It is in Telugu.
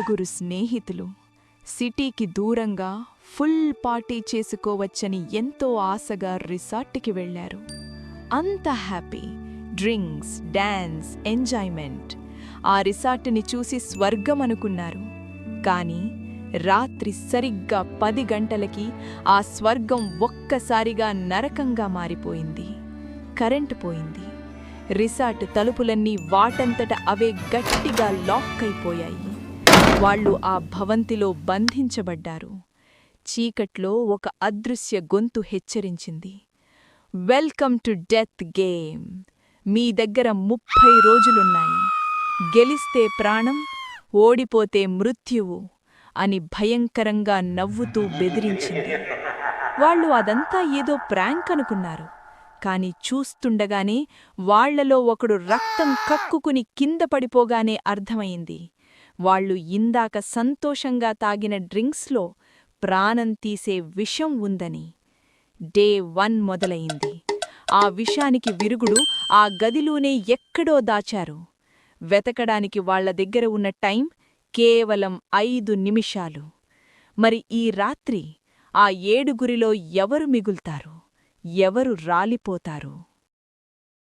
ఏడుగురు స్నేహితులు సిటీకి దూరంగా ఫుల్ పార్టీ చేసుకోవచ్చని ఎంతో ఆశగా రిసార్ట్కి వెళ్లారు. అంత హ్యాపీ, డ్రింక్స్, డాన్స్, ఎంజాయ్మెంట్. ఆ రిసార్ట్ని చూసి స్వర్గం అనుకున్నారు. కానీ రాత్రి సరిగ్గా 10 గంటలకి ఆ స్వర్గం ఒక్కసారిగా నరకంగా మారిపోయింది. కరెంటు పోయింది. రిసార్ట్ తలుపులన్నీ వాటంతట అవే గట్టిగా లాక్ అయిపోయాయి. వాళ్ళు ఆ భవంతిలో బంధించబడ్డారు. చీకట్లో ఒక అదృశ్య గొంతు హెచ్చరించింది, వెల్కమ్ టు డెత్ గేమ్. మీ దగ్గర 30 రోజులున్నాయి. గెలిస్తే ప్రాణం, ఓడిపోతే మృత్యువు అని భయంకరంగా నవ్వుతూ బెదిరించింది. వాళ్ళు అదంతా ఏదో ప్రాంక్ అనుకున్నారు. కాని చూస్తుండగానే వాళ్లలో ఒకడు రక్తం కక్కుకుని కింద పడిపోగానే అర్థమైంది, వాళ్ళు ఇందాక సంతోషంగా తాగిన డ్రింక్స్లో ప్రాణం తీసే విషం ఉందని. డే 1 మొదలయింది. ఆ విషానికి విరుగుడు ఆ గదిలోనే ఎక్కడో దాచారు. వెతకడానికి వాళ్ల దగ్గర ఉన్న టైం కేవలం 5 నిమిషాలు. మరి ఈ రాత్రి ఆ 7గురిలో ఎవరు మిగుల్తారు? ఎవరు రాలిపోతారు?